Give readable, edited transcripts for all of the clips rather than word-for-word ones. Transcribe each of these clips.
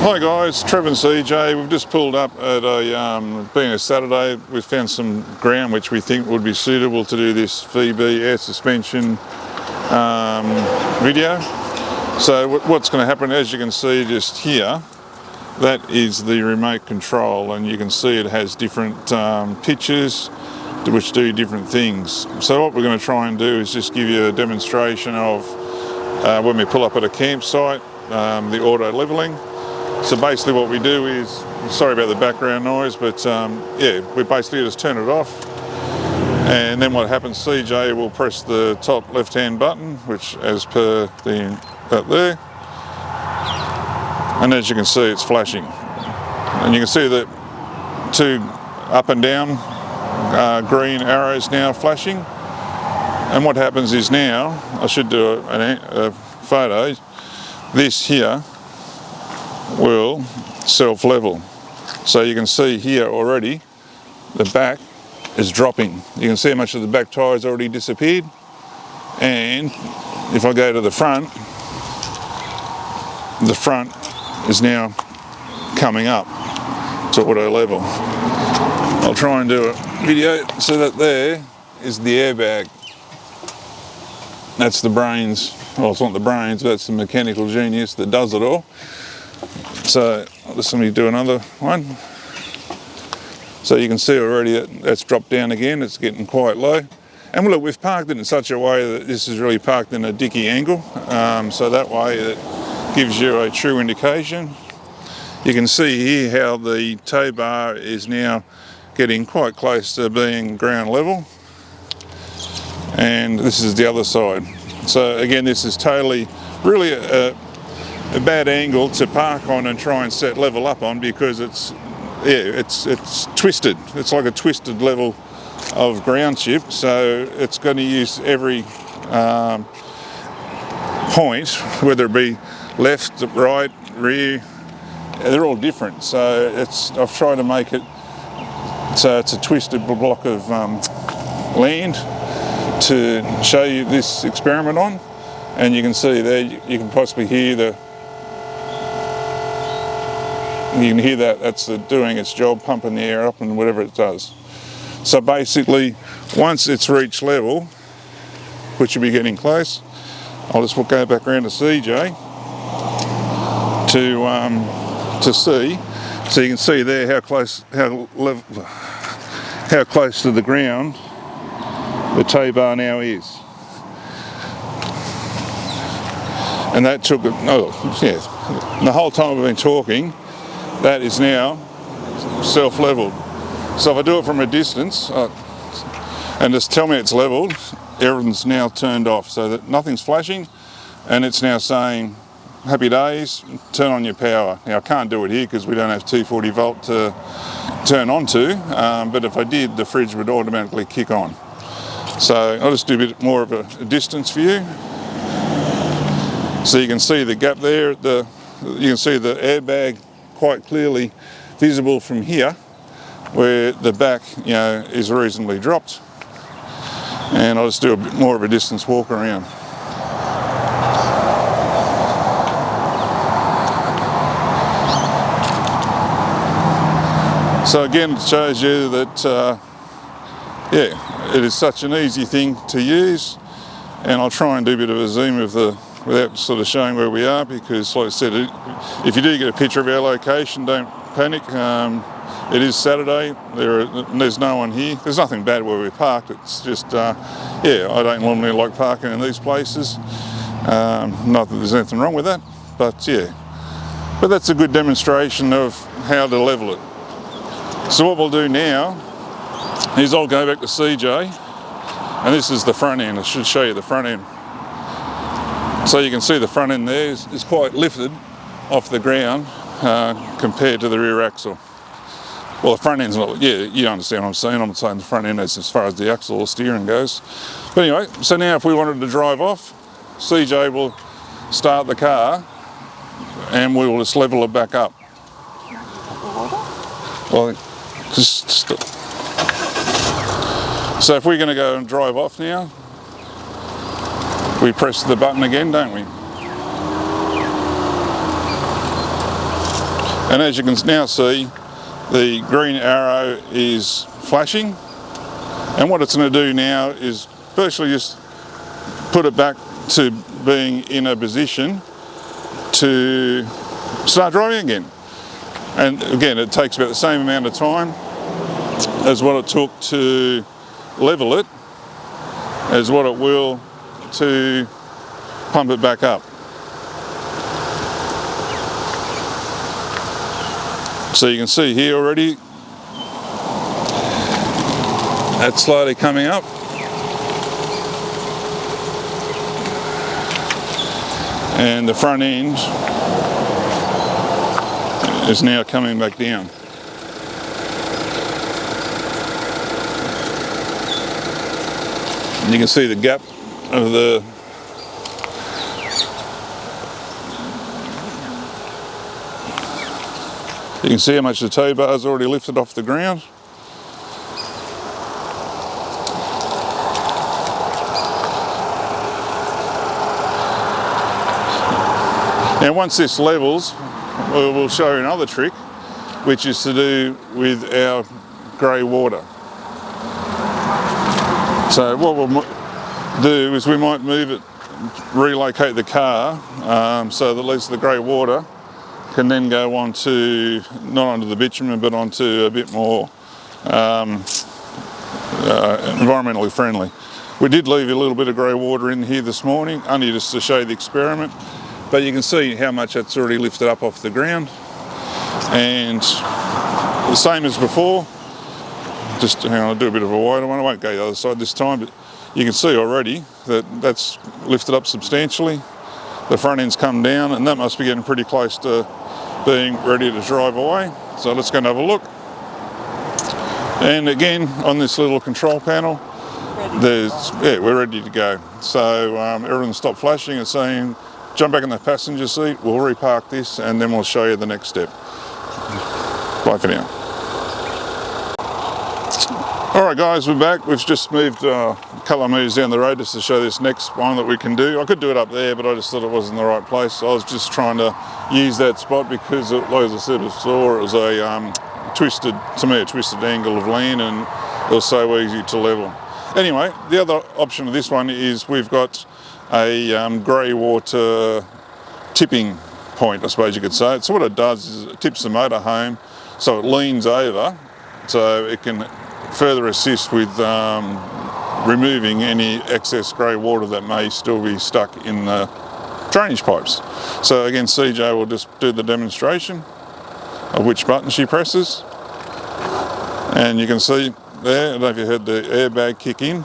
Hi guys, Trevor and CJ. We've just pulled up at being a Saturday, we've found some ground which we think would be suitable to do this VB air suspension video. So what's going to happen, as you can see just here, that is the remote control, and you can see it has different pitches which do different things. So what we're going to try and do is just give you a demonstration of when we pull up at a campsite, the auto leveling. So basically what we do is, sorry about the background noise, but yeah, we basically just turn it off, and then what happens, CJ will press the top left hand button, which as per that there, and as you can see it's flashing, and you can see that two up and down green arrows now flashing. And what happens is now, I should do a photo, this here will self-level. So you can see here already the back is dropping. You can see how much of the back tyre has already disappeared, and if I go to the front is now coming up to auto level. I'll try and do a video. So that there is the airbag. That's the brains, well, it's not the brains, but that's the mechanical genius that does it all. So I'll just let me do another one. So you can see already that's dropped down again, it's getting quite low. And look, we've parked it in such a way that this is really parked in a dicky angle, so that way it gives you a true indication. You can see here how the tow bar is now getting quite close to being ground level, and this is the other side. So again, this is totally really a bad angle to park on and try and set level up on, because it's twisted. It's like a twisted level of ground chip, so it's going to use every point, whether it be left, right, rear, they're all different. So I've tried to make it so it's a twisted block of land to show you this experiment on, and you can see there, you can possibly hear that's doing its job, pumping the air up and whatever it does. So basically, once it's reached level, which will be getting close, I'll just go back around to CJ to see. So you can see there how close to the ground the tow bar now is. And that took, the whole time we've been talking, that is now self-leveled. So if I do it from a distance and just tell me it's leveled, everything's now turned off, so that nothing's flashing, and it's now saying, happy days, turn on your power. Now I can't do it here because we don't have 240 volt to turn on to, but if I did, the fridge would automatically kick on. So I'll just do a bit more of a distance view. So you can see the gap there, you can see the airbag quite clearly visible from here, where the back is reasonably dropped. And I'll just do a bit more of a distance walk around. So again, it shows you that it is such an easy thing to use, and I'll try and do a bit of a zoom without sort of showing where we are, because like I said, if you do get a picture of our location, don't panic. It is Saturday, there's no one here. There's nothing bad where we parked, it's just, I don't normally like parking in these places. Not that there's anything wrong with that, but yeah. But that's a good demonstration of how to level it. So what we'll do now is I'll go back to CJ, and this is the front end. I should show you the front end. So you can see the front end there is quite lifted off the ground compared to the rear axle. Well, the front end's not, you understand what I'm saying. I'm saying the front end is as far as the axle or steering goes. But anyway, so now if we wanted to drive off, CJ will start the car and we will just level it back up. Well, so if we're going to go and drive off now, we press the button again, don't we? And as you can now see, the green arrow is flashing, and what it's going to do now is virtually just put it back to being in a position to start driving again. And again, it takes about the same amount of time as what it took to level it as what it will to pump it back up. So you can see here already, that's slowly coming up. And the front end is now coming back down. And you can see the gap of the you can see how much the tow bar is already lifted off the ground. Now once this levels, we'll show you another trick, which is to do with our grey water. So what we'll do is we might move it, relocate the car, so that at least the grey water can then go on to, not onto the bitumen, but onto a bit more environmentally friendly. We did leave a little bit of grey water in here this morning, only just to show you the experiment, but you can see how much that's already lifted up off the ground. And the same as before, just hang on, I'll do a bit of a wider one. I won't go the other side this time, but you can see already that that's lifted up substantially. The front end's come down, and that must be getting pretty close to being ready to drive away. So let's go and have a look. And again, on this little control panel, we're ready to go. So everything stopped flashing. It's saying, jump back in the passenger seat, we'll repark this, and then we'll show you the next step. Bye for now. Alright guys, we're back. We've just moved a couple of metres down the road just to show this next one that we can do. I could do it up there, but I just thought it wasn't the right place. I was just trying to use that spot because, like I said before, it was a twisted angle of land, and it was so easy to level. Anyway, the other option of this one is we've got a grey water tipping point, I suppose you could say. So what it does is it tips the motor home, so it leans over, so it can further assist with removing any excess grey water that may still be stuck in the drainage pipes. So again, CJ will just do the demonstration of which button she presses, and you can see there, I don't know if you heard the airbag kick in,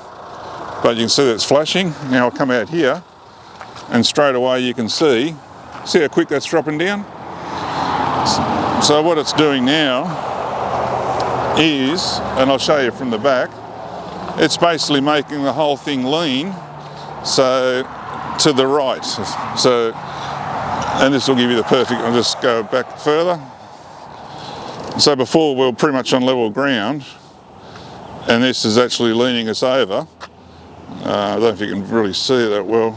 but you can see that it's flashing. Now I'll come out here, and straight away you can see how quick that's dropping down. So what it's doing now is, and I'll show you from the back, it's basically making the whole thing lean, so to the right. So, and this will give you the perfect, I'll just go back further. So before we were pretty much on level ground, and this is actually leaning us over. I don't know if you can really see that well,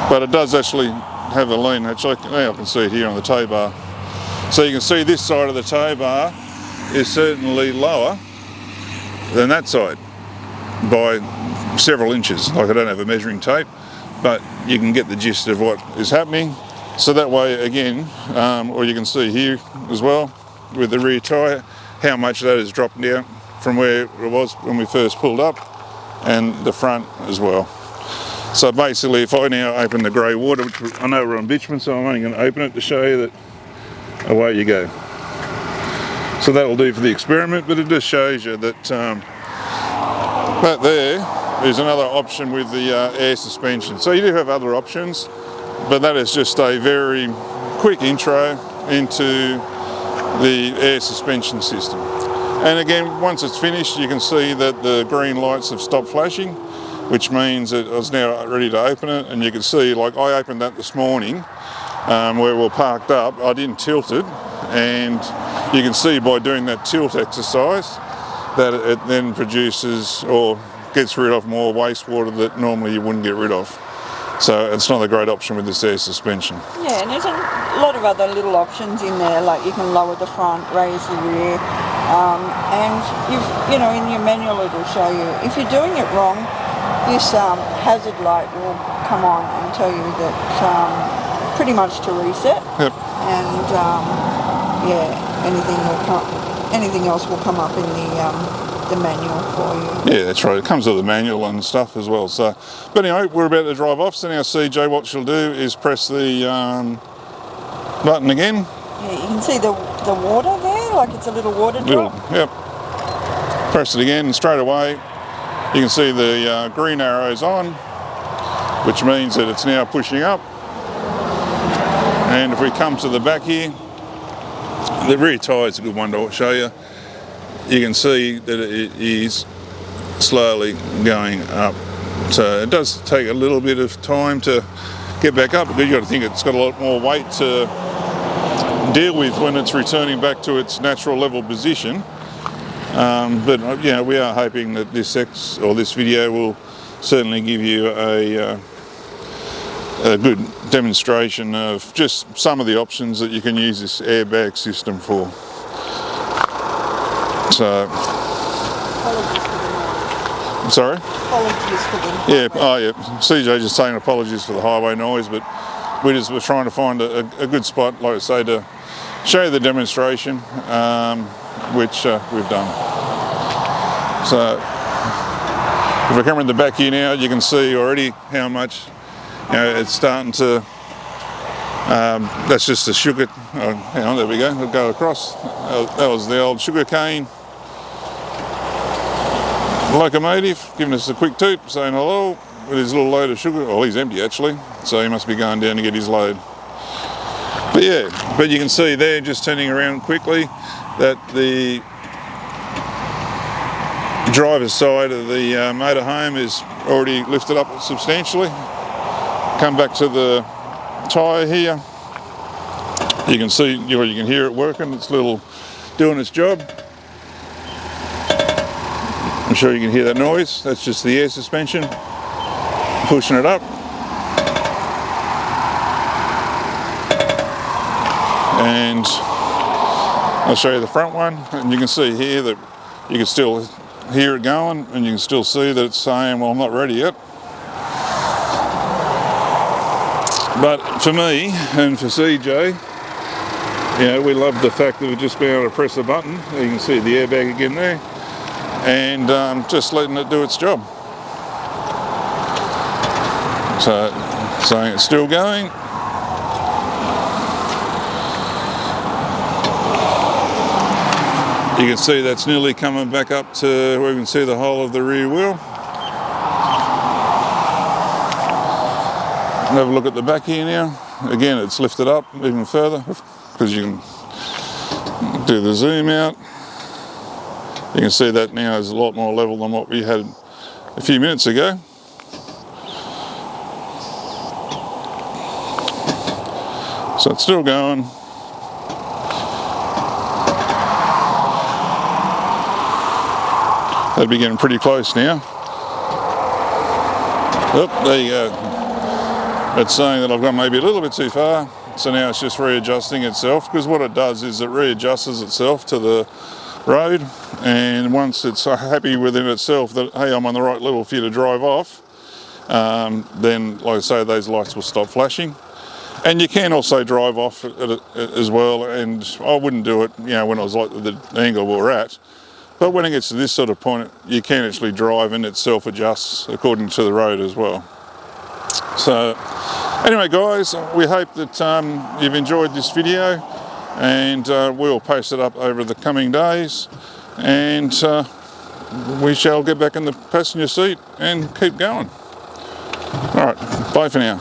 but it does actually have a lean. Actually, I can see it here on the tow bar. So you can see this side of the tow bar is certainly lower than that side by several inches. Like, I don't have a measuring tape, but you can get the gist of what is happening. So that way, again, or you can see here as well with the rear tyre, how much that has dropped down from where it was when we first pulled up, and the front as well. So basically, if I now open the grey water, which I know we're on bitumen, so I'm only going to open it to show you that away you go. So that'll do for the experiment, but it just shows you that that there is another option with the air suspension. So you do have other options, but that is just a very quick intro into the air suspension system. And again, once it's finished, you can see that the green lights have stopped flashing, which means that I was now ready to open it. And you can see, like, I opened that this morning where we're parked up. I didn't tilt it, and you can see by doing that tilt exercise that it then produces or gets rid of more wastewater that normally you wouldn't get rid of. So it's not a great option with this air suspension. Yeah, and a lot of other little options in there, like you can lower the front, raise the rear, and in your manual it'll show you. If you're doing it wrong, this hazard light will come on and tell you that pretty much to reset. Yep. And yeah, anything else will come up in the manual for you. Yeah, that's right. It comes with the manual and stuff as well. So, but anyway, we're about to drive off. So now CJ, what she'll do is press the button again. Yeah, you can see the water there, like it's a little water drop. Yep. Press it again, and straight away you can see the green arrows on, which means that it's now pushing up. And if we come to the back here, the rear tyre is a good one to show you. You can see that it is slowly going up. So it does take a little bit of time to get back up, because you've got to think it's got a lot more weight to deal with when it's returning back to its natural level position. But we are hoping that this video will certainly give you a good demonstration of just some of the options that you can use this airbag system for. So, Apologies for the noise. I'm sorry? Apologies for the Yeah, CJ just saying apologies for the highway noise, but we just were trying to find a good spot, like I say, to show you the demonstration, which we've done. So, if we come in the back here now, you can see already how much it's starting to. That's just the sugar. Hang on, there we go. We'll go across. That was the old sugar cane locomotive giving us a quick toot, saying hello with his little load of sugar. Well, he's empty actually, so he must be going down to get his load. But yeah, but you can see there, just turning around quickly, that the driver's side of the motorhome is already lifted up substantially. Come back to the tyre here. You can see, you can hear it working. It's doing its job. I'm sure you can hear that noise. That's just the air suspension pushing it up. And I'll show you the front one, and you can see here that you can still hear it going, and you can still see that it's saying, well, I'm not ready yet. But for me and for CJ, we love the fact that we've just been able to press a button. You can see the airbag again there, and just letting it do its job. So, saying it's still going. You can see that's nearly coming back up to where we can see the whole of the rear wheel. Have a look at the back here now. Again, it's lifted up even further, because you can do the zoom out. You can see that now is a lot more level than what we had a few minutes ago. So it's still going. That'd be getting pretty close now. Oh, there you go. It's saying that I've gone maybe a little bit too far, so now it's just readjusting itself, because what it does is it readjusts itself to the road, and once it's happy within itself that, hey, I'm on the right level for you to drive off, then, like I say, those lights will stop flashing. And you can also drive off as well, and I wouldn't do it, when I was like the angle we're at, but when it gets to this sort of point, you can actually drive, and it self-adjusts according to the road as well. So anyway, guys, we hope that you've enjoyed this video, and we'll post it up over the coming days, and we shall get back in the passenger seat and keep going. All right, bye for now.